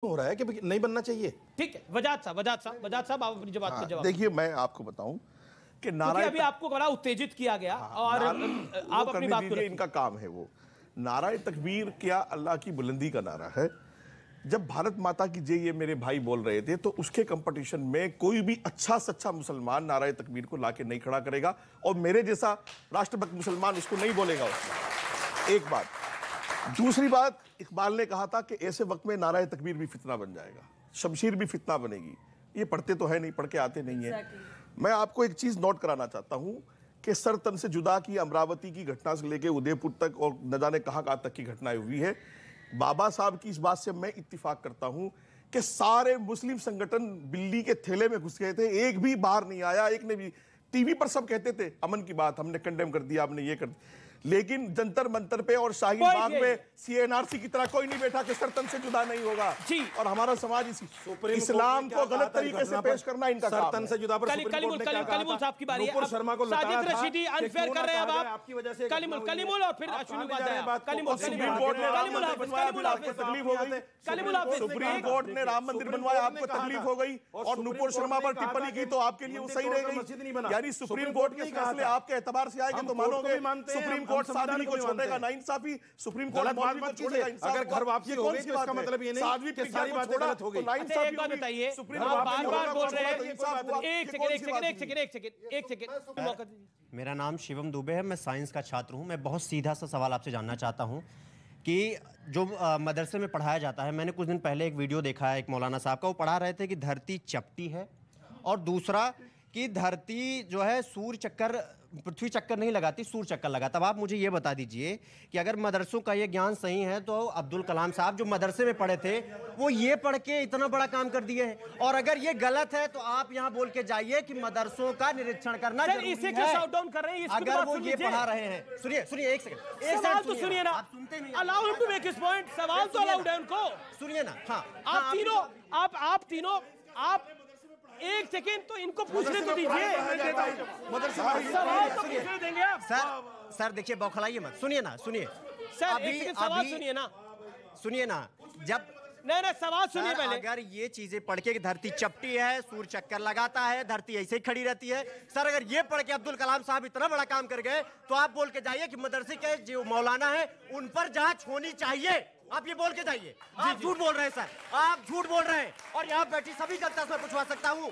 हो रहा है कि नहीं बनना चाहिए। ठीक है, वजाद साहब आप अपनी जवाब जवाब देखिए, मैं आपको बताऊं कि नारा अभी आपको बड़ा उत्तेजित किया गया और आप अपनी बात को इनका काम है वो नारा तकबीर क्या अल्लाह की बुलंदी का नारा है। जब भारत माता की जय ये मेरे भाई बोल रहे थे तो उसके कंपटीशन में कोई भी अच्छा सच्चा मुसलमान नारा तकबीर को लाके नहीं खड़ा करेगा और मेरे जैसा राष्ट्रभक्त मुसलमान उसको नहीं बोलेगा उसमें। एक बात। दूसरी बात, इकबाल ने कहा था कि ऐसे वक्त में नारा तकबीर भी फितना बन जाएगा, शमशीर भी फितना बनेगी। ये पढ़ते तो है नहीं, पढ़ के आते नहीं है। मैं आपको एक चीज नोट कराना चाहता हूं कि सर तन से जुदा की अमरावती की घटना से लेकर उदयपुर तक और न जाने कहां तक की घटनाएं हुई है। बाबा साहब की इस बात से मैं इत्तिफाक करता हूं कि सारे मुस्लिम संगठन बिल्ली के थैले में घुस गए थे, एक भी बाहर नहीं आया, एक ने भी। टीवी पर सब कहते थे अमन की बात, हमने कंडेम कर दिया, हमने ये कर दिया, लेकिन जंतर मंतर पे और शाहीन बाग में सीएनआरसी की तरह कोई नहीं बैठा कि सरतन से जुदा नहीं होगा। और हमारा समाज इस्लाम को गलत तरीके से पेश करना इनका सरतन से जुदा। कलीमुल साहब की बारी है। साजिद रशीदी अनफेयर कर रहे हैं अब आप, आपकी वजह से। कलीमुल और फिर अश्विनी उपाध्याय। कलीमुल सुप्रीम कोर्ट ने राम मंदिर बनवाया, आपको तकलीफ हो गई। सुप्रीम कोर्ट ने राम मंदिर बनवाया, आपको तकलीफ हो गई और नुपुर शर्मा पर टिप्पणी की तो आपके लिए वो सही रह गई। यानी सुप्रीम कोर्ट के फैसले आपके एतबार से आएंगे तो मानोगे। सुप्रीम कोर्ट साध्वी को छोड़ेगा ना इंसाफी, सुप्रीम कोर्ट मौलवी को छोड़ेगा इंसाफ। अगर घर वापसी हो गई तो इसका मतलब ये नहीं कि सारी बातें गलत हो गई। एक बात बताइए, बार-बार बोल रहे हैं। एक सेकंड। मेरा नाम शिवम दुबे है, मैं साइंस का छात्र हूं। मैं बहुत सीधा सा सवाल आपसे जानना चाहता हूं कि जो मदरसे में पढ़ाया जाता है, मैंने कुछ दिन पहले एक वीडियो देखा है एक मौलाना साहब का, वो पढ़ा रहे थे कि धरती चपटी है और दूसरा कि धरती जो है सूर्य चक्कर, पृथ्वी चक्कर नहीं लगाती, सूर्य चक्कर लगाता। अब आप मुझे ये बता दीजिए कि अगर मदरसों का ये ज्ञान सही है तो अब्दुल कलाम साहब जो मदरसे में पढ़े थे वो ये पढ़ के इतना बड़ा काम कर दिए हैं, और अगर ये गलत है तो आप यहाँ बोल के जाइए कि मदरसों का निरीक्षण करना जरूरी है। कर रहे हैं अगर वो ये पढ़ा रहे हैं। सुनिए एक सेकंड, सवाल तो सुनिए ना, आप सुनते नहीं। Allow him to make his point. सवाल तो अलाउड है उनको, सुनिए ना। हाँ, आप तीनों एक सेकेंड तो इनको पूछने तो दीजिए। सवाल तो पूछने देंगे आप। सर देखिए, बौखलाइए मत, सुनिए ना, सुनिए सर, एक सवाल सुनिए ना, जब नहीं सवाल सुनिए पहले। अगर ये चीजें पढ़ के धरती चपटी है, सूर्य चक्कर लगाता है, धरती ऐसे ही खड़ी रहती है, सर अगर ये पढ़ के अब्दुल कलाम साहब इतना बड़ा काम कर गए तो आप बोल के जाइए कि मदरसे के जो मौलाना है उन पर जांच होनी चाहिए। आप ये बोल के जाइए। आप झूठ बोल रहे हैं सर, आप झूठ बोल रहे हैं, और यहाँ बैठी सभी जनता से पूछवा सकता हूँ।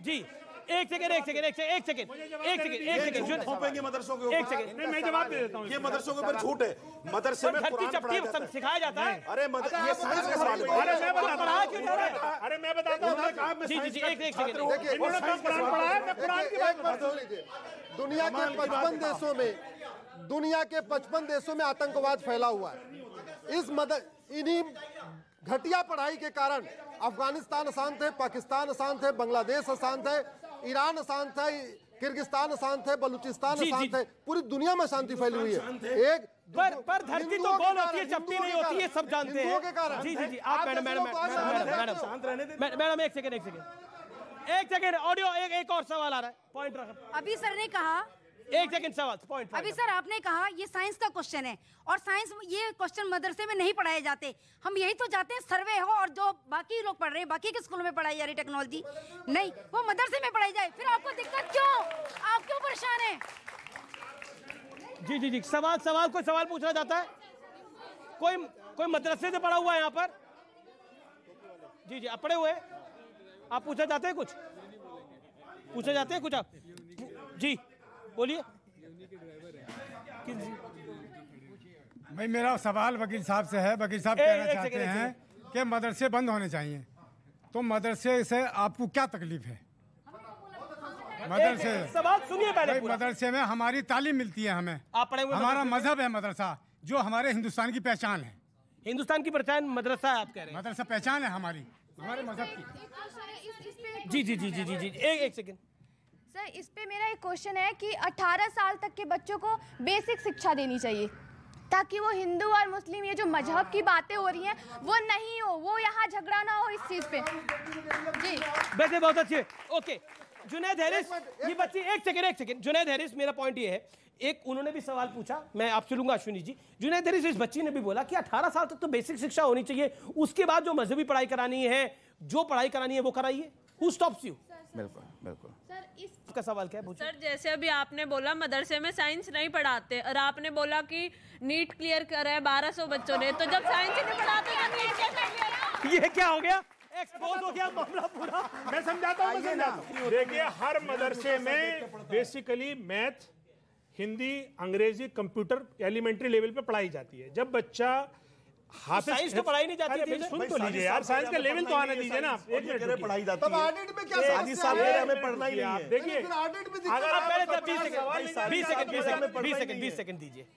जी एक सेकंड थोपेंगे मदरसों के ऊपर। एक सेकंड, मैं जवाब दे देता हूँ। ये मदरसों के ऊपर झूठ है। मदरसे में धरती चपटी सिखाया जाता है। अरे ये साइंस का सवाल है। अरे मैं बताता हूँ। जी एक सेकंड, दुनिया के 55 देशों में आतंकवाद फैला हुआ है। इन्हीं घटिया पढ़ाई के कारण अफगानिस्तान अशांत है, पाकिस्तान अशांत है, बांग्लादेश अशांत है, ईरान अशांत है, किर्गिस्तान अशांत है, बलूचिस्तान अशांत है, पूरी दुनिया में शांति फैली हुई है। पर धरती तो गोल होती है, चपटी नहीं होती है, सब जानते हैं। जी आप मैडम एक सेकंड ऑडियो, एक और सवाल आ रहा है, पॉइंट रख। अभी सर ने कहा, एक सेकंड सवाल, पॉइंट। अभी सर आपने कहा ये साइंस का क्वेश्चन है और साइंस ये क्वेश्चन मदरसे में नहीं पढ़ाए जाते। हम यही तो चाहते हैं सर्वे हो और जो बाकी लोग पढ़ रहे हैं, बाकी के स्कूलों में पढ़ाई जा रही टेक्नोलॉजी नहीं, वो मदरसे में पढ़ाई जाए। फिर आपको दिक्कत क्यों? आप क्यों परेशान हैं? जी सवाल कोई सवाल पूछना चाहता है? कोई मदरसे से पढ़ा हुआ है यहाँ पर? जी आप पढ़े हुए, आप पूछना चाहते हैं? पूछना चाहते हैं कुछ आप? जी बोलिए। भाई मेरा सवाल वकील साहब से है। वकील साहब कहना चाहते हैं कि मदरसे बंद होने चाहिए, तो मदरसे से आपको क्या तकलीफ है? मदरसे सवाल सुनिए पहले। मदरसे में हमारी तालीम मिलती है, हमें आप पढ़े हुए, हमारा मजहब है मदरसा, जो हमारे हिंदुस्तान की पहचान है। हिंदुस्तान की पहचान मदरसा है, आप कह रहे हैं? मदरसा पहचान है हमारे मजहब की। जी एक सेकंड सर, इस पे मेरा एक क्वेश्चन है कि 18 साल तक के बच्चों को बेसिक शिक्षा देनी चाहिए ताकि वो हिंदू और मुस्लिम ये जो मजहब की बातें हो रही हैं वो नहीं हो, वो यहाँ झगड़ा ना हो इस चीज पे। जी वैसे बहुत अच्छे। ओके जुनैद हैरिस, ये बच्ची एक सेकंड जुनैद हैरिस, मेरा पॉइंट ये है एक उन्होंने भी सवाल पूछा, मैं आपसे लूंगा अश्विनी जी। जुनैद इस बच्ची ने भी बोला कि 18 साल तक तो बेसिक शिक्षा होनी चाहिए, उसके बाद जो मजहबी पढ़ाई करानी है, जो पढ़ाई करानी है वो कराइए। Who stops you? बिल्कुल बिल्कुल। सर इसका सवाल क्या है? सर जैसे अभी आपने बोला मदरसे में साइंस नहीं पढ़ाते, और आपने बोला कि नीट क्लियर करा है 1200 बच्चों ने, तो जब साइंस ही नहीं पढ़ाते तो नीट कैसे क्लियर? ये क्या हो गया? एक्सपोज हो गया मामला पूरा। मैं समझाता हूँ। देखिए, हर मदरसे में बेसिकली मैथ, हिंदी, अंग्रेजी, कंप्यूटर एलिमेंट्री लेवल पे पढ़ाई जाती है। जब बच्चा साइंस तो पढ़ाई नहीं जाती थी। सुन तो लीजिए यार, साइंस का लेवल तो आने दीजिए ना। एक मिनट पढ़ाई जाती तब है। ऑडिट में क्या समस्या है? हमें पढ़ना ही नहीं है। देखिए, फिर ऑडिट में अगर आप दिक्कत पहले 20 सेकंड दीजिए।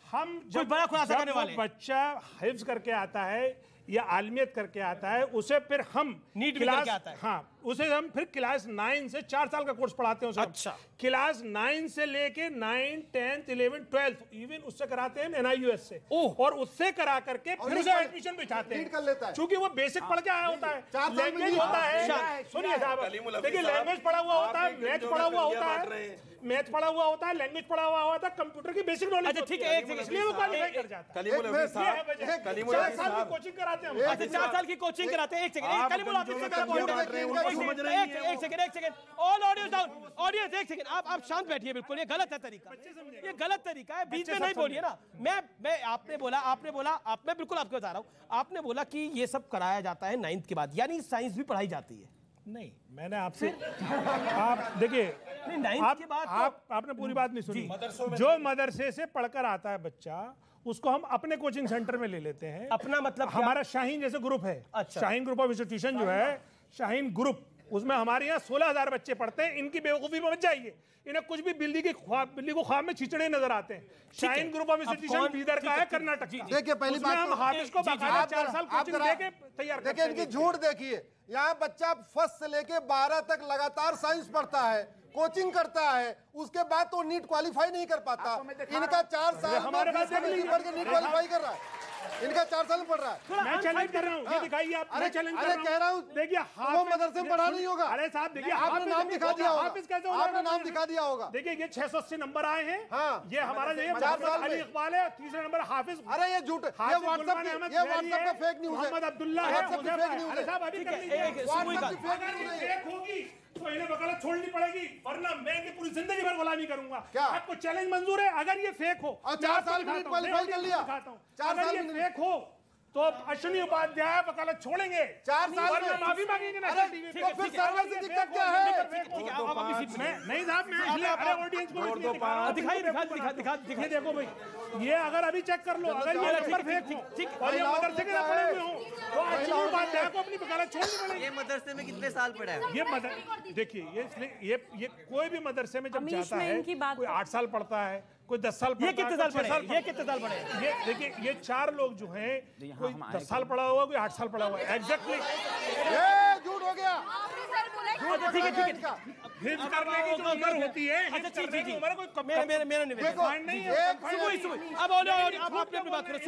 हम कोई बड़ा खुलासा करने वाले हैं। बच्चा हिफ्ज करके आता है या आलमियत करके आता है, उसे फिर हम नीट क्लास करके आता है। हाँ, उसे हम फिर क्लास 9 से 4 साल का कोर्स पढ़ाते हैं उसे। अच्छा। क्लास 9 से लेके 9, 10, 11, 12 इवन उससे कराते हैं NIUS से, और उससे करा करके फिर उसे एडमिशन बिठाते नीट कर हैं, लेता है। क्योंकि वो बेसिक पढ़ के आया होता है, 4 साल में लैंग्वेज नहीं होता होता है। सुनिए साहब, देखिए लैंग्वेज पढ़ा हुआ होता है, मैथ पढ़ा हुआ होता है, मैथ पढ़ा हुआ होता है, लैंग्वेज पढ़ा हुआ होता है, कंप्यूटर की बेसिक नॉलेज। अच्छा ठीक है, एक सेकंड, इसलिए वो क्वालिफाई कर जाता है। 4 साल की कोचिंग कराते हैं। अच्छा 4 साल की कोचिंग कराते हैं। एक सेकंड, कलीमुल हाफिज से मेरा पॉइंट एक second, all audience down, audience एक सेकंड, आप शांत बैठिए। बिल्कुल ये गलत है तरीका, ये गलत तरीका है, बीच में नहीं बोलिए ना। मैं आपने बोला मैं बिल्कुल आपको बता रहा हूँ, आपने बोला कि ये सब कराया जाता है 9th के बाद, यानी साइंस भी पढ़ाई जाती है? नहीं, मैंने आपसे आप देखिए, आपने पूरी बात नहीं सुनी। जो मदरसे से पढ़कर आता है बच्चा, उसको हम अपने कोचिंग सेंटर में ले लेते हैं। अपना मतलब हमारा शाहीन जैसे ग्रुप है। अच्छा। शाहीन ग्रुप ऑफ इंस्टीट्यूशन जो है, शाहीन ग्रुप, उसमें हमारे यहाँ 16,000 बच्चे पढ़ते हैं। इनकी बेवकूफी में मत जाइए, इन्हें कुछ भी बिल्ली को ख्वाब में छिचड़े नजर आते हैं। Shaheen group of institution Bidar का है, कर्नाटक का। देखिए, पहली बात हम हाफिज को बाकायदा 4 साल कोचिंग देके तैयार करते देखिए, इनकी झूठ देखिए। यहाँ बच्चा फर्स्ट से लेके 12 तक लगातार साइंस पढ़ता है, कोचिंग करता है, उसके बाद तो नीट क्वालिफाई नहीं कर पाता। इनका 4 साल हमारे पास पढ़ के नीट क्वालिफाई कर रहा है। इनका 4 साल पढ़ रहा है। मैं चैलेंज कर रहा हूँ, ये दिखाइए आप। अरे कह रहा हूँ, देखिए वो मदरसे में पढ़ा नहीं होगा। अरे साहब देखिए, आपने नाम दिखा दिया होगा, हाफिज कैसे होगा? आपने नाम दिखा दिया होगा। देखिए ये 680 नंबर आए हैं। हाँ। ये हमारा जो मोहम्मद अली इकबाल है, तीसरे नंबर हाफिज। अरे ये झूठ, ये व्हाट्सएप का फेक न्यूज़ है। मोहम्मद अब्दुल्ला है। व्हाट्सएप की फेक न्यूज़ है। अरे साहब अभी कर लीजिए। व्हाट्सएप की फेक न्यूज़ है। फेक होगी तो इन्हें वकालत छोड़नी पड़ेगी, वरना मैं इनकी पूरी जिंदगी भर गुलामी करूंगा। क्या आपको चैलेंज मंजूर है? अगर ये फेक हो, और 4 साल में क्वालिफाई कर लिया, 4 साल में फेक हो तो अश्विनी उपाध्याय वकालत छोड़ेंगे। 4 साल में माफी मांगेंगे ना। तो फिर सर्वर से दिक्कत क्या है? नहीं साहब, मैं इसलिए अपने ऑडियंस को दिखाइए। देखो भाई, ये अगर अभी चेक कर लो, अगर ये नंबर फेक हो और ये मदरसे के ना पढ़े हुए हो, तो अश्विनी उपाध्याय को अपनी वकालत छोड़नी पड़ेगी। ये मदरसे में कितने साल पढ़ा है? ये देखिए, ये कोई भी मदरसे में जब जाता है, कोई 8 साल पढ़ता है, कोई 10 साल पढ़ता है। ये कितने साल पढ़े? ये देखिए, ये 4 लोग जो हैं, कोई 10 साल पढ़ा हुआ, कोई 8 साल पढ़ा हुआ है। एग्जैक्टली ये झूठ हो गया। ठीक है। हिफ्ज करने की जो उम्र होती है, अच्छा हिफ्ज करने की उम्र कोई मेरा निवेदन नहीं है। सुबह अब आपने अपनी बात करो।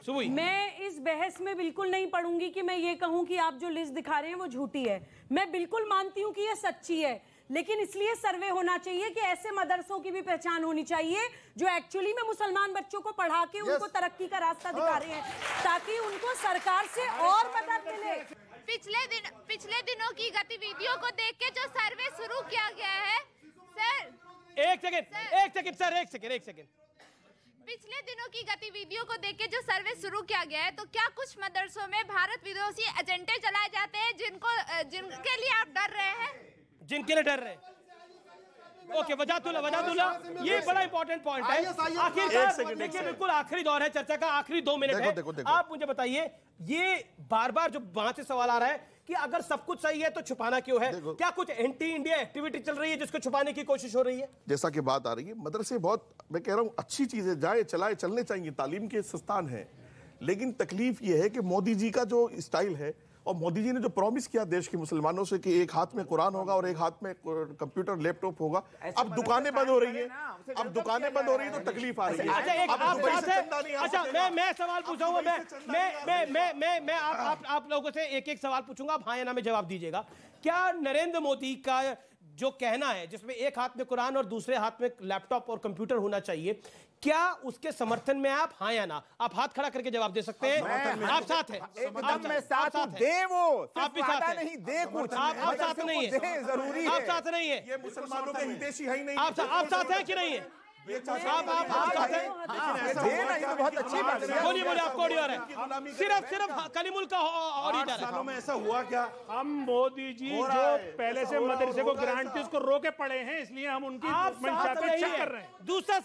सुबह मैं इस बहस में बिल्कुल नहीं पढ़ूंगी कि मैं ये कहूं कि आप जो लिस्ट दिखा रहे हैं वो झूठी है। मैं बिल्कुल मानती हूं कि ये सच्ची है, लेकिन इसलिए सर्वे होना चाहिए कि ऐसे मदरसों की भी पहचान होनी चाहिए जो एक्चुअली में मुसलमान बच्चों को पढ़ा के उनको तरक्की का रास्ता दिखा रहे हैं, ताकि उनको सरकार से और मदद मिले। पिछले दिनों की गतिविधियों को देख के जो सर्वे शुरू किया गया है सर, एक सेकंड। पिछले दिनों की गतिविधियों को देख के जो सर्वे शुरू किया गया है, तो क्या कुछ मदरसों में भारत विरोधी एजेंडे चलाए जाते हैं जिनके लिए आप डर रहे हैं? जिनके लिए डर रहे हैं। ओके, वजातुल्ला, ये बड़ा इंपॉर्टेंट पॉइंट है। आखिरकार देखिए, बिल्कुल आखिरी दौर है चर्चा का, आखिरी 2 मिनट है। आप मुझे बताइए, ये बार-बार जो वहां से सवाल आ रहा है कि अगर सब कुछ सही है तो छुपाना क्यों है? क्या कुछ एंटी इंडिया एक्टिविटी चल रही है जिसको छुपाने की कोशिश हो रही है? जैसा कि बात आ रही है, मदरसे बहुत, मैं कह रहा हूं, अच्छी चीजें चलने चाहिए, तालीम के संस्थान है। लेकिन तकलीफ यह है कि मोदी जी का जो स्टाइल है, और मोदी जी ने जो प्रॉमिस किया देश के मुसलमानों से कि एक हाथ में कुरान होगा और एक हाथ में कंप्यूटर लैपटॉप होगा, अब दुकानें बंद हो रही हैं। अब दुकानें बंद हो रही है तो तकलीफ आ रही है। अच्छा, मैं सवाल पूछूंगा, मैं आप लोगों से एक सवाल पूछूंगा, आप हाँ या ना में जवाब दीजिएगा। क्या नरेंद्र मोदी का जो कहना है, जिसमें एक हाथ में कुरान और दूसरे हाथ में लैपटॉप और कंप्यूटर होना चाहिए, क्या उसके समर्थन में आप हाँ या ना? आप हाथ खड़ा करके जवाब दे सकते हैं। आप साथ हैं, एकदम मैं साथ हूं। दे वो आप भी साथ नहीं दे कुछ, आप साथ नहीं है, जरूरी आप साथ नहीं है, ये मुसलमानों के हितैषी है ही नहीं। आप साथ हैं कि नहीं है? आप साथ हैं? बहुत अच्छी बात है। बोलिए बोलिए, आपको ऑडिटर है, सिर्फ कलीमुल का ऑडिटर है। सालों में ऐसा हुआ क्या? हम मोदी जी जो पहले से मदरसे को ग्रांट थी उसको रोके पड़े हैं, इसलिए हम उनकी मंशा को चेक कर रहे हैं। दूसरा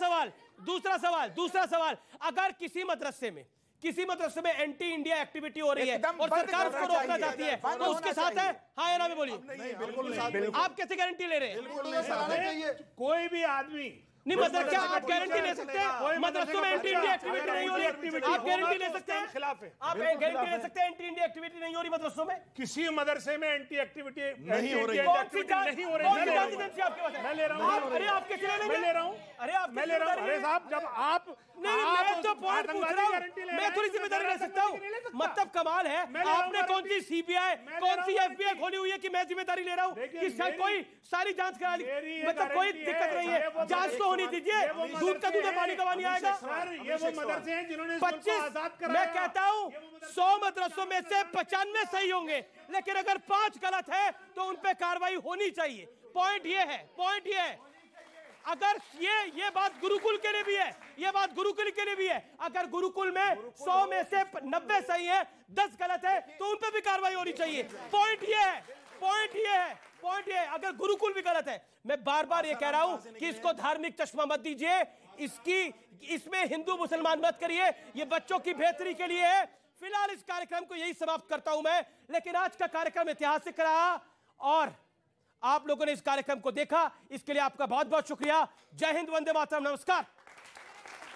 सवाल, अगर किसी मदरसे में एंटी इंडिया एक्टिविटी हो रही है और सरकार उसको रोकना चाहती है, तो उसके साथ है हाँ या ना में बोलिए। आप कैसे गारंटी ले रहे हैं? कोई भी आदमी नहीं, मतलब क्या आप गारंटी ले सकते हैं मदरसों में एंटी इंडिया एक्टिविटी नहीं हो रही? आप गारंटी ले सकते हैं? खिलाफ है। आप गारंटी ले सकते हैं एंटी इंडिया एक्टिविटी नहीं हो रही मदरसों में? किसी मदरसे में एंटी एक्टिविटी नहीं हो रही। नहीं हो रही। मैं ले रहा हूँ। अरे आप कैसे ले लेंगे? मैं ले रहा हूँ। मैं ले रहा हूँ। अरे साहब, जब आप नहीं, मैं तो पॉइंट पूछ रहा हूँ, मैं थोड़ी जिम्मेदारी ले सकता हूँ। मतलब कमाल है, आपने कौन सी सीबीआई, कौन सी एफबीआई खोली हुई है कि मैं जिम्मेदारी ले रहा हूँ कि कोई सारी जांच करा ली? मतलब कोई दिक्कत नहीं है, जांच तो होनी दीजिए। दूध का दूध है, पानी का पानी आएगा। ये वो मदरसे हैं जिन्होंने 25, मैं कहता हूँ 100 मदरसों में से 95 सही होंगे, लेकिन अगर 5 गलत है तो उन पे कार्रवाई होनी चाहिए। पॉइंट ये है, अगर ये बात गुरुकुल के लिए भी है, अगर गुरुकुल में 100 में से 90 सही है, 10 गलत है, तो उन पे भी कार्रवाई होनी चाहिए। पॉइंट ये है, अगर गुरुकुल भी गलत है। मैं बार बार ये कह रहा हूं कि इसको धार्मिक चश्मा मत दीजिए, इसमें हिंदू मुसलमान मत करिए, ये बच्चों की बेहतरी के लिए है। फिलहाल इस कार्यक्रम को यही समाप्त करता हूं मैं, लेकिन आज का कार्यक्रम ऐतिहासिक रहा और आप लोगों ने इस कार्यक्रम को देखा, इसके लिए आपका बहुत बहुत शुक्रिया। जय हिंद, वंदे मातरम, नमस्कार।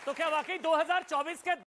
तो क्या वाकई 2024 के